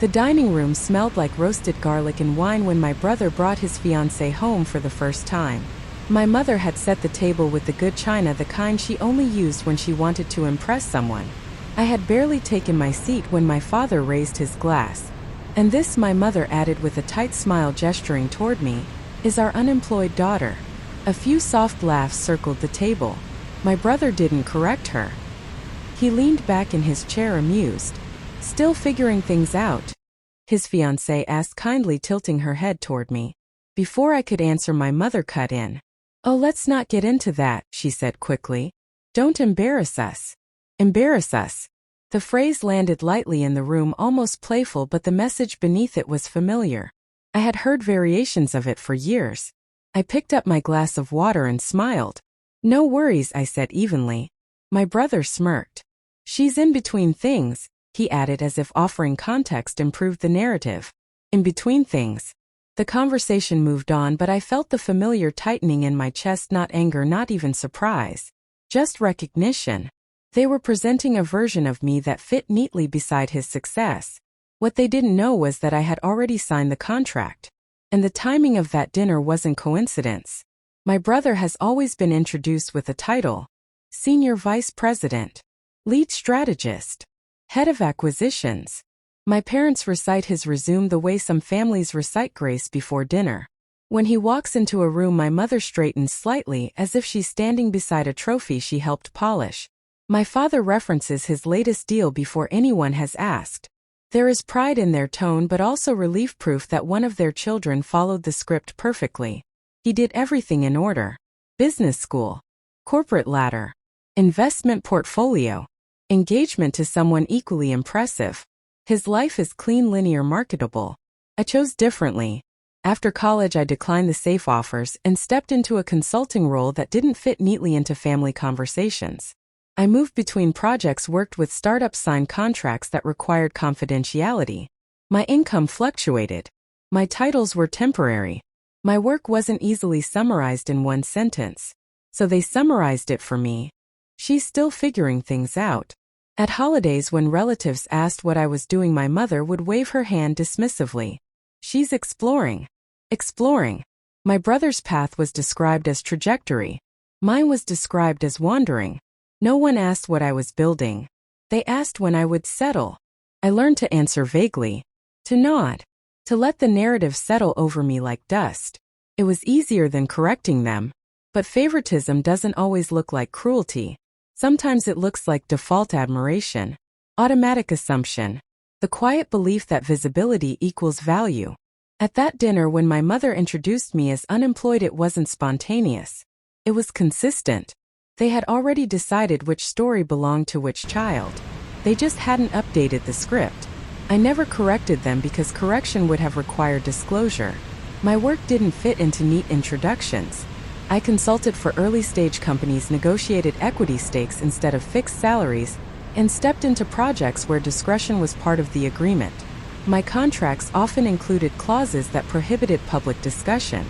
The dining room smelled like roasted garlic and wine when my brother brought his fiancée home for the first time. My mother had set the table with the good china, the kind she only used when she wanted to impress someone. I had barely taken my seat when my father raised his glass. "And this," my mother added with a tight smile gesturing toward me, "is our unemployed daughter." A few soft laughs circled the table. My brother didn't correct her. He leaned back in his chair amused. "Still figuring things out?" his fiancée asked kindly, tilting her head toward me. Before I could answer, my mother cut in. "Oh, let's not get into that," she said quickly. "Don't embarrass us." Embarrass us. The phrase landed lightly in the room, almost playful, but the message beneath it was familiar. I had heard variations of it for years. I picked up my glass of water and smiled. "No worries," I said evenly. My brother smirked. "She's in between things," he added, as if offering context improved the narrative. In between things. The conversation moved on, but I felt the familiar tightening in my chest, not anger, not even surprise. Just recognition. They were presenting a version of me that fit neatly beside his success. What they didn't know was that I had already signed the contract. And the timing of that dinner wasn't coincidence. My brother has always been introduced with a title: Senior Vice President, Lead Strategist, Head of Acquisitions. My parents recite his resume the way some families recite grace before dinner. When he walks into a room, my mother straightens slightly, as if she's standing beside a trophy she helped polish. My father references his latest deal before anyone has asked. There is pride in their tone, but also relief, proof that one of their children followed the script perfectly. He did everything in order. Business school, corporate ladder, investment portfolio, engagement to someone equally impressive. His life is clean, linear, marketable. I chose differently. After college, I declined the safe offers and stepped into a consulting role that didn't fit neatly into family conversations. I moved between projects, worked with startups, signed contracts that required confidentiality. My income fluctuated. My titles were temporary. My work wasn't easily summarized in one sentence. So they summarized it for me. "She's still figuring things out." At holidays, when relatives asked what I was doing, my mother would wave her hand dismissively. "She's exploring." Exploring. My brother's path was described as trajectory. Mine was described as wandering. No one asked what I was building. They asked when I would settle. I learned to answer vaguely. To nod. To let the narrative settle over me like dust. It was easier than correcting them. But favoritism doesn't always look like cruelty. Sometimes it looks like default admiration. Automatic assumption. The quiet belief that visibility equals value. At that dinner, when my mother introduced me as unemployed, it wasn't spontaneous. It was consistent. They had already decided which story belonged to which child. They just hadn't updated the script. I never corrected them because correction would have required disclosure. My work didn't fit into neat introductions. I consulted for early-stage companies, negotiated equity stakes instead of fixed salaries, and stepped into projects where discretion was part of the agreement. My contracts often included clauses that prohibited public discussion.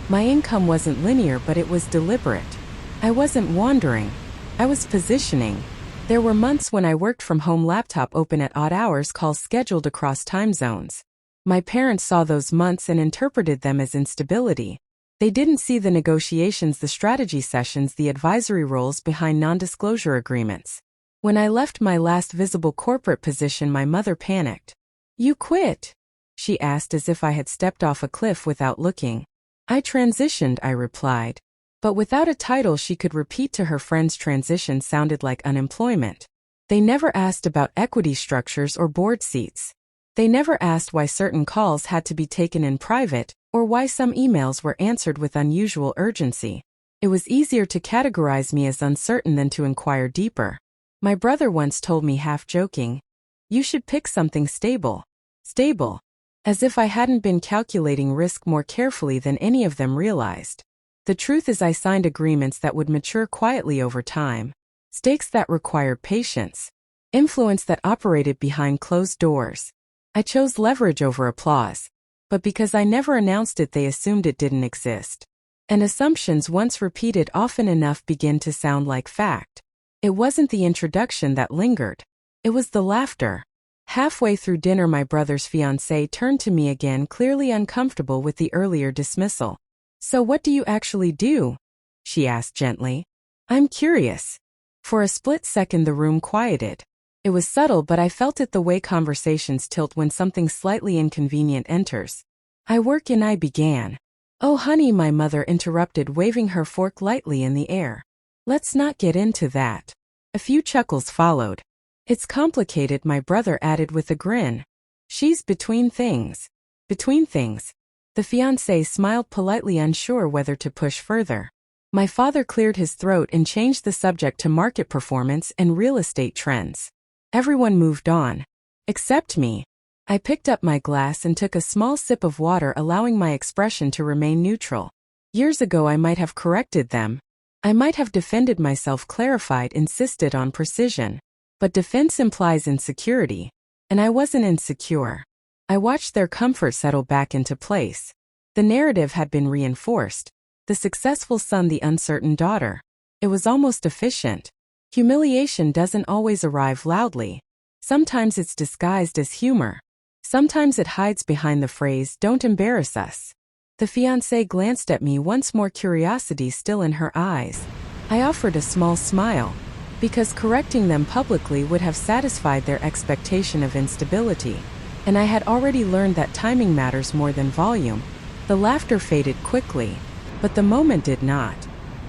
My income wasn't linear, but it was deliberate. I wasn't wandering. I was positioning. There were months when I worked from home, laptop open at odd hours, calls scheduled across time zones. My parents saw those months and interpreted them as instability. They didn't see the negotiations, the strategy sessions, the advisory roles behind non-disclosure agreements. When I left my last visible corporate position, my mother panicked. "You quit?" she asked, as if I had stepped off a cliff without looking. "I transitioned," I replied. But without a title she could repeat to her friends, transition sounded like unemployment. They never asked about equity structures or board seats. They never asked why certain calls had to be taken in private, or why some emails were answered with unusual urgency. It was easier to categorize me as uncertain than to inquire deeper. My brother once told me, half joking, "You should pick something stable." Stable. As if I hadn't been calculating risk more carefully than any of them realized. The truth is, I signed agreements that would mature quietly over time. Stakes that required patience. Influence that operated behind closed doors. I chose leverage over applause. But because I never announced it, they assumed it didn't exist. And assumptions, once repeated often enough, begin to sound like fact. It wasn't the introduction that lingered. It was the laughter. Halfway through dinner, my brother's fiancée turned to me again, clearly uncomfortable with the earlier dismissal. "So what do you actually do?" she asked gently. "I'm curious." For a split second the room quieted. It was subtle, but I felt it the way conversations tilt when something slightly inconvenient enters. I began. "Oh honey," my mother interrupted, waving her fork lightly in the air. "Let's not get into that." A few chuckles followed. "It's complicated," my brother added with a grin. "She's between things." Between things. The fiancé smiled politely, unsure whether to push further. My father cleared his throat and changed the subject to market performance and real estate trends. Everyone moved on. Except me. I picked up my glass and took a small sip of water, allowing my expression to remain neutral. Years ago I might have corrected them. I might have defended myself, clarified, insisted on precision. But defense implies insecurity. And I wasn't insecure. I watched their comfort settle back into place. The narrative had been reinforced. The successful son, the uncertain daughter. It was almost efficient. Humiliation doesn't always arrive loudly. Sometimes it's disguised as humor. Sometimes it hides behind the phrase, "Don't embarrass us." The fiancée glanced at me once more, curiosity still in her eyes. I offered a small smile, because correcting them publicly would have satisfied their expectation of instability. And I had already learned that timing matters more than volume. The laughter faded quickly, but the moment did not.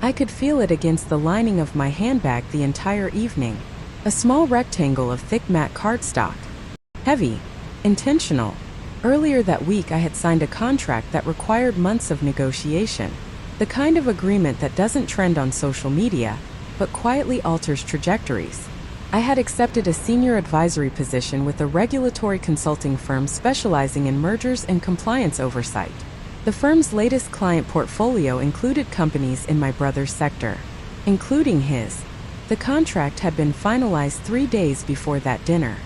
I could feel it against the lining of my handbag the entire evening. A small rectangle of thick matte cardstock. Heavy. Intentional. Earlier that week I had signed a contract that required months of negotiation. The kind of agreement that doesn't trend on social media, but quietly alters trajectories. I had accepted a senior advisory position with a regulatory consulting firm specializing in mergers and compliance oversight. The firm's latest client portfolio included companies in my brother's sector, including his. The contract had been finalized 3 days before that dinner.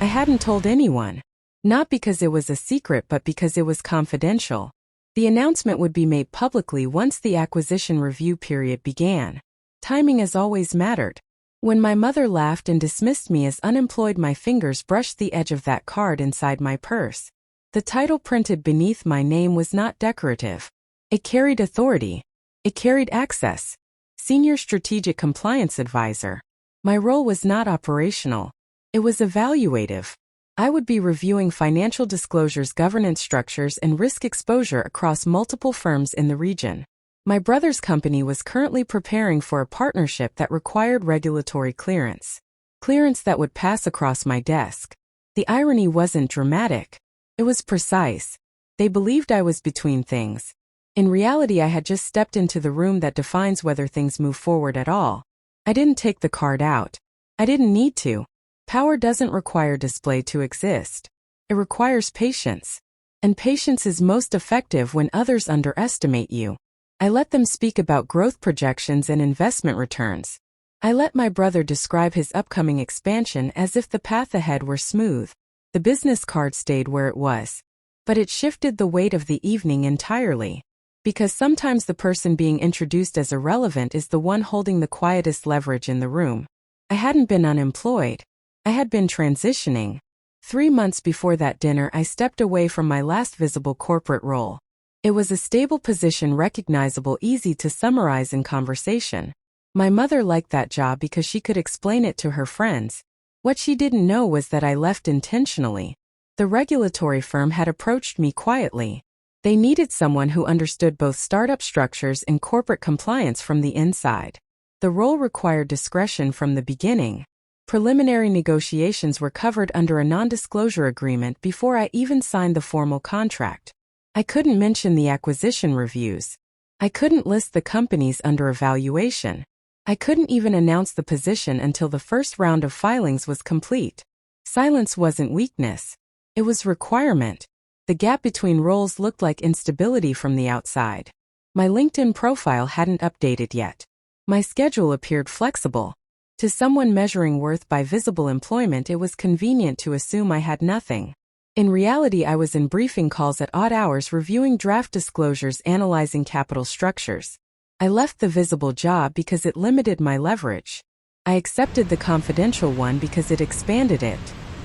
I hadn't told anyone. Not because it was a secret, but because it was confidential. The announcement would be made publicly once the acquisition review period began. Timing has always mattered. When my mother laughed and dismissed me as unemployed, my fingers brushed the edge of that card inside my purse. The title printed beneath my name was not decorative. It carried authority. It carried access. Senior Strategic Compliance Advisor. My role was not operational. It was evaluative. I would be reviewing financial disclosures, governance structures, and risk exposure across multiple firms in the region. My brother's company was currently preparing for a partnership that required regulatory clearance. Clearance that would pass across my desk. The irony wasn't dramatic. It was precise. They believed I was between things. In reality, I had just stepped into the room that defines whether things move forward at all. I didn't take the card out. I didn't need to. Power doesn't require display to exist. It requires patience. And patience is most effective when others underestimate you. I let them speak about growth projections and investment returns. I let my brother describe his upcoming expansion as if the path ahead were smooth. The business card stayed where it was. But it shifted the weight of the evening entirely. Because sometimes the person being introduced as irrelevant is the one holding the quietest leverage in the room. I hadn't been unemployed. I had been transitioning. 3 months before that dinner, I stepped away from my last visible corporate role. It was a stable position, recognizable, easy to summarize in conversation. My mother liked that job because she could explain it to her friends. What she didn't know was that I left intentionally. The regulatory firm had approached me quietly. They needed someone who understood both startup structures and corporate compliance from the inside. The role required discretion from the beginning. Preliminary negotiations were covered under a non-disclosure agreement before I even signed the formal contract. I couldn't mention the acquisition reviews. I couldn't list the companies under evaluation. I couldn't even announce the position until the first round of filings was complete. Silence wasn't weakness. It was requirement. The gap between roles looked like instability from the outside. My LinkedIn profile hadn't updated yet. My schedule appeared flexible. To someone measuring worth by visible employment, it was convenient to assume I had nothing. In reality, I was in briefing calls at odd hours, reviewing draft disclosures, analyzing capital structures. I left the visible job because it limited my leverage. I accepted the confidential one because it expanded it.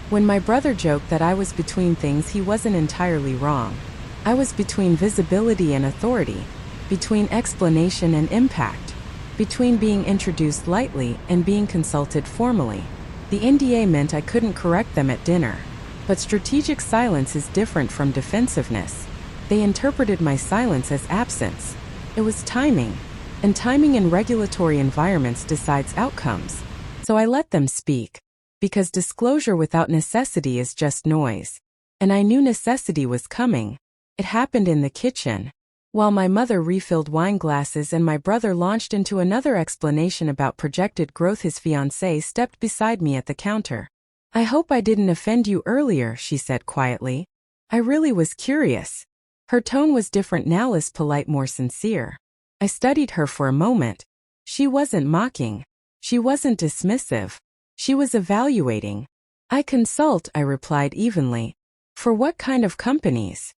When my brother joked that I was between things, he wasn't entirely wrong. I was between visibility and authority, between explanation and impact, between being introduced lightly and being consulted formally. The NDA meant I couldn't correct them at dinner. But strategic silence is different from defensiveness. They interpreted my silence as absence. It was timing, and timing in regulatory environments decides outcomes. So I let them speak, because disclosure without necessity is just noise. And I knew necessity was coming. It happened in the kitchen. While my mother refilled wine glasses and my brother launched into another explanation about projected growth, his fiancée stepped beside me at the counter. "I hope I didn't offend you earlier," she said quietly. "I really was curious." Her tone was different now, less polite, more sincere. I studied her for a moment. She wasn't mocking. She wasn't dismissive. She was evaluating. "I consult," I replied evenly. "For what kind of companies?"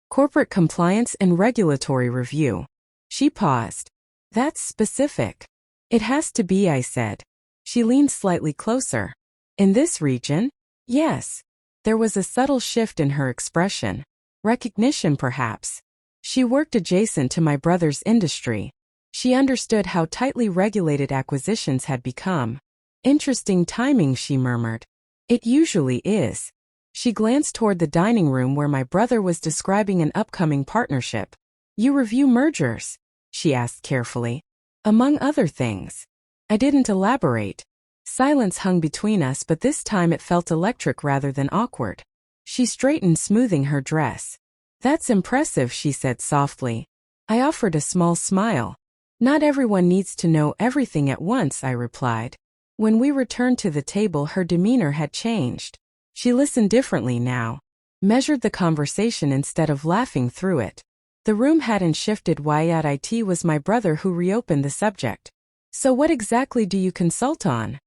"Corporate compliance and regulatory review." She paused. "That's specific." "It has to be," I said. She leaned slightly closer. "In this region?" "Yes." There was a subtle shift in her expression. Recognition, perhaps. She worked adjacent to my brother's industry. She understood how tightly regulated acquisitions had become. "Interesting timing," she murmured. "It usually is." She glanced toward the dining room where my brother was describing an upcoming partnership. "You review mergers?" she asked carefully. "Among other things." I didn't elaborate. Silence hung between us, but this time it felt electric rather than awkward. She straightened, smoothing her dress. "That's impressive," she said softly. I offered a small smile. "Not everyone needs to know everything at once," I replied. When we returned to the table, her demeanor had changed. She listened differently now, measured the conversation instead of laughing through it. The room hadn't shifted. Yet it was my brother who reopened the subject. "So what exactly do you consult on?"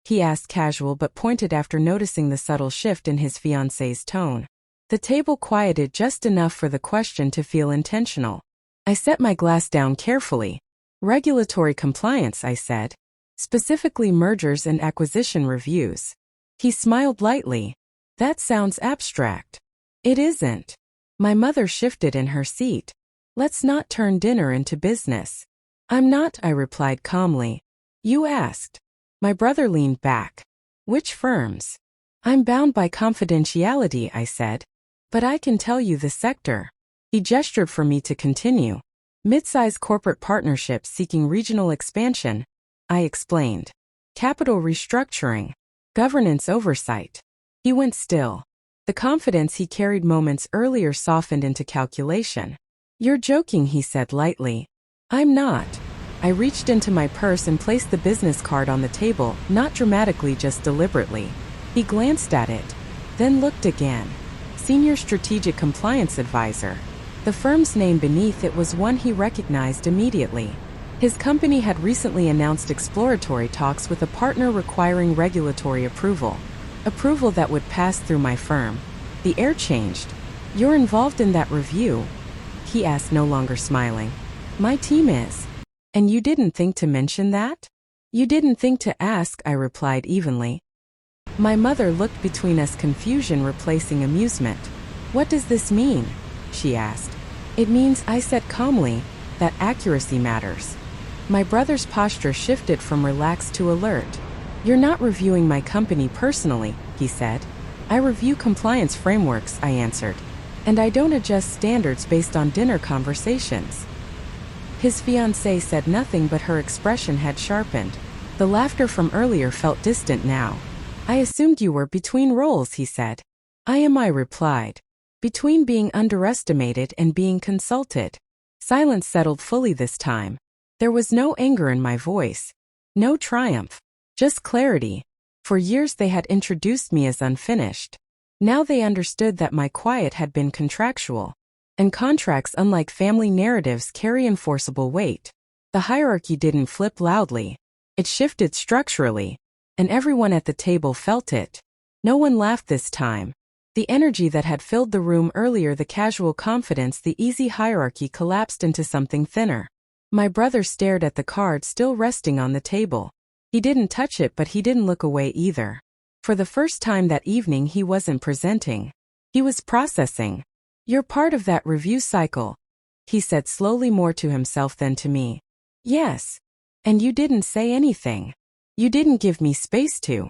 he asked, casual but pointed, after noticing the subtle shift in his fiancée's tone. The table quieted just enough for the question to feel intentional. I set my glass down carefully. "Regulatory compliance," I said. "Specifically mergers and acquisition reviews." He smiled lightly. "That sounds abstract." "It isn't." My mother shifted in her seat. "Let's not turn dinner into business." "I'm not," I replied calmly. "You asked." My brother leaned back. "Which firms?" "I'm bound by confidentiality," I said. "But I can tell you the sector." He gestured for me to continue. "Mid-size corporate partnerships seeking regional expansion," I explained. "Capital restructuring. Governance oversight." He went still. The confidence he carried moments earlier softened into calculation. "You're joking," he said lightly. "I'm not." I reached into my purse and placed the business card on the table, not dramatically, just deliberately. He glanced at it, then looked again. Senior Strategic Compliance Advisor. The firm's name beneath it was one he recognized immediately. His company had recently announced exploratory talks with a partner requiring regulatory approval. Approval that would pass through my firm. The air changed. "You're involved in that review?" he asked, no longer smiling. "My team is." "And you didn't think to mention that?" "You didn't think to ask," I replied evenly. My mother looked between us, confusion replacing amusement. "What does this mean?" she asked. "It means," I said calmly, "that accuracy matters." My brother's posture shifted from relaxed to alert. "You're not reviewing my company personally," he said. "I review compliance frameworks," I answered. "And I don't adjust standards based on dinner conversations." His fiancée said nothing, but her expression had sharpened. The laughter from earlier felt distant now. "I assumed you were between roles," he said. "I am," I replied. "Between being underestimated and being consulted." Silence settled fully this time. There was no anger in my voice. No triumph. Just clarity. For years they had introduced me as unfinished. Now they understood that my quiet had been contractual. And contracts, unlike family narratives, carry enforceable weight. The hierarchy didn't flip loudly. It shifted structurally. And everyone at the table felt it. No one laughed this time. The energy that had filled the room earlier, the casual confidence, the easy hierarchy, collapsed into something thinner. My brother stared at the card still resting on the table. He didn't touch it, but he didn't look away either. For the first time that evening he wasn't presenting. He was processing. "You're part of that review cycle," he said slowly, more to himself than to me. "Yes. And you didn't say anything. You didn't give me space to."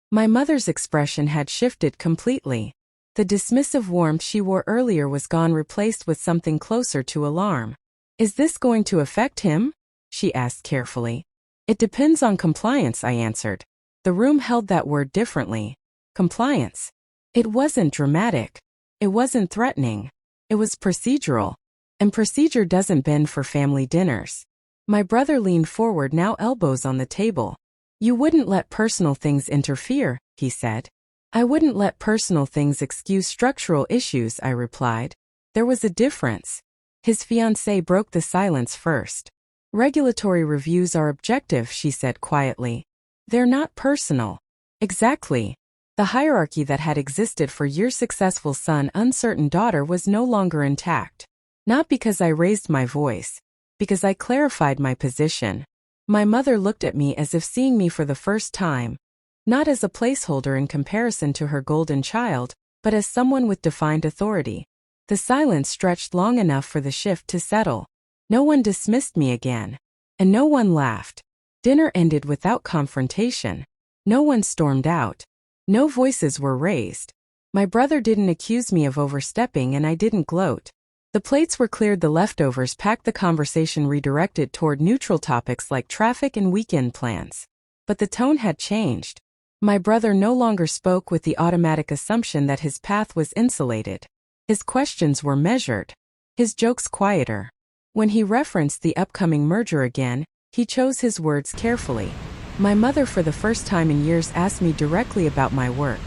My mother's expression had shifted completely. The dismissive warmth she wore earlier was gone, replaced with something closer to alarm. "Is this going to affect him?" she asked carefully. "It depends on compliance," I answered. The room held that word differently. Compliance. It wasn't dramatic. It wasn't threatening. It was procedural. And procedure doesn't bend for family dinners. My brother leaned forward, now elbows on the table. "You wouldn't let personal things interfere," he said. "I wouldn't let personal things excuse structural issues," I replied. There was a difference. His fiancée broke the silence first. "Regulatory reviews are objective," she said quietly. "They're not personal." Exactly. The hierarchy that had existed for years, successful son, uncertain daughter, was no longer intact. Not because I raised my voice. Because I clarified my position. My mother looked at me as if seeing me for the first time. Not as a placeholder in comparison to her golden child, but as someone with defined authority. The silence stretched long enough for the shift to settle. No one dismissed me again. And no one laughed. Dinner ended without confrontation. No one stormed out. No voices were raised. My brother didn't accuse me of overstepping, and I didn't gloat. The plates were cleared, the leftovers packed, the conversation redirected toward neutral topics like traffic and weekend plans. But the tone had changed. My brother no longer spoke with the automatic assumption that his path was insulated. His questions were measured. His jokes quieter. When he referenced the upcoming merger again, he chose his words carefully. My mother, for the first time in years, asked me directly about my work.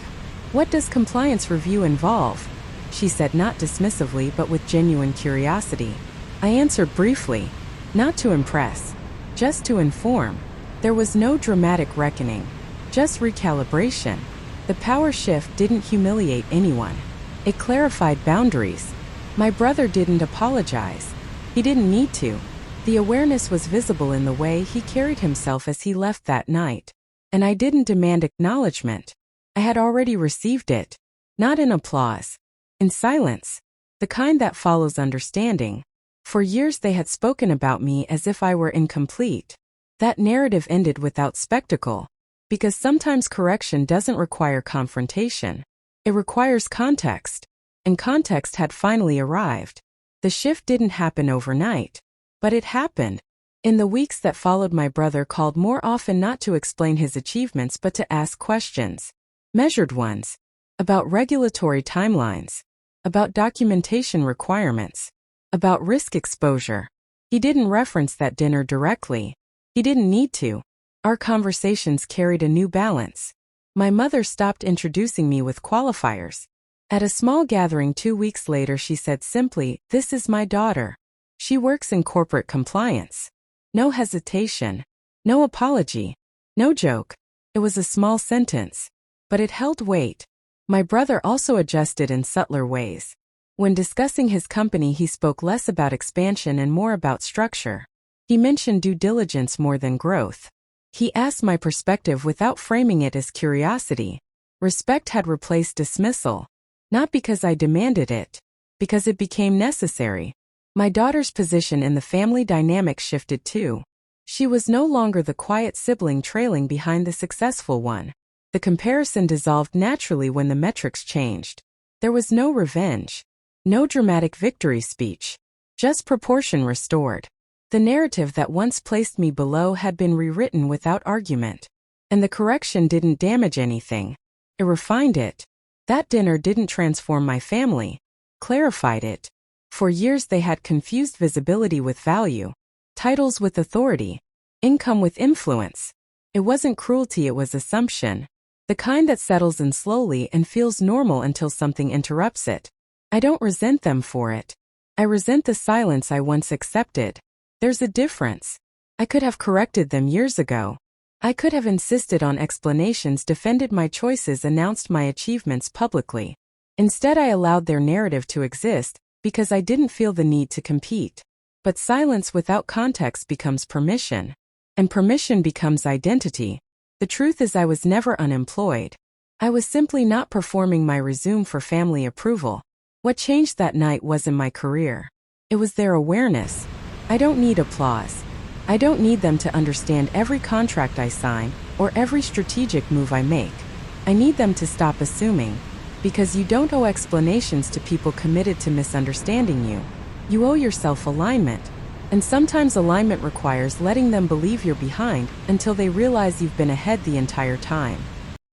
"What does compliance review involve?" she said, not dismissively but with genuine curiosity. I answered briefly. Not to impress. Just to inform. There was no dramatic reckoning. Just recalibration. The power shift didn't humiliate anyone. It clarified boundaries. My brother didn't apologize. He didn't need to. The awareness was visible in the way he carried himself as he left that night. And I didn't demand acknowledgement. I had already received it. Not in applause. In silence. The kind that follows understanding. For years they had spoken about me as if I were incomplete. That narrative ended without spectacle. Because sometimes correction doesn't require confrontation. It requires context. And context had finally arrived. The shift didn't happen overnight. But it happened. In the weeks that followed, my brother called more often, not to explain his achievements but to ask questions. Measured ones. About regulatory timelines. About documentation requirements. About risk exposure. He didn't reference that dinner directly. He didn't need to. Our conversations carried a new balance. My mother stopped introducing me with qualifiers. At a small gathering 2 weeks later, she said simply, "This is my daughter. She works in corporate compliance." No hesitation. No apology. No joke. It was a small sentence. But it held weight. My brother also adjusted in subtler ways. When discussing his company, he spoke less about expansion and more about structure. He mentioned due diligence more than growth. He asked my perspective without framing it as curiosity. Respect had replaced dismissal. Not because I demanded it. Because it became necessary. My daughter's position in the family dynamic shifted too. She was no longer the quiet sibling trailing behind the successful one. The comparison dissolved naturally when the metrics changed. There was no revenge. No dramatic victory speech. Just proportion restored. The narrative that once placed me below had been rewritten without argument. And the correction didn't damage anything. It refined it. That dinner didn't transform my family. Clarified it. For years they had confused visibility with value. Titles with authority. Income with influence. It wasn't cruelty, it was assumption. The kind that settles in slowly and feels normal until something interrupts it. I don't resent them for it. I resent the silence I once accepted. There's a difference. I could have corrected them years ago. I could have insisted on explanations, defended my choices, announced my achievements publicly. Instead, I allowed their narrative to exist, because I didn't feel the need to compete. But silence without context becomes permission. And permission becomes identity. The truth is, I was never unemployed. I was simply not performing my resume for family approval. What changed that night wasn't my career. It was their awareness. I don't need applause. I don't need them to understand every contract I sign or every strategic move I make. I need them to stop assuming, because you don't owe explanations to people committed to misunderstanding you. You owe yourself alignment. And sometimes alignment requires letting them believe you're behind until they realize you've been ahead the entire time.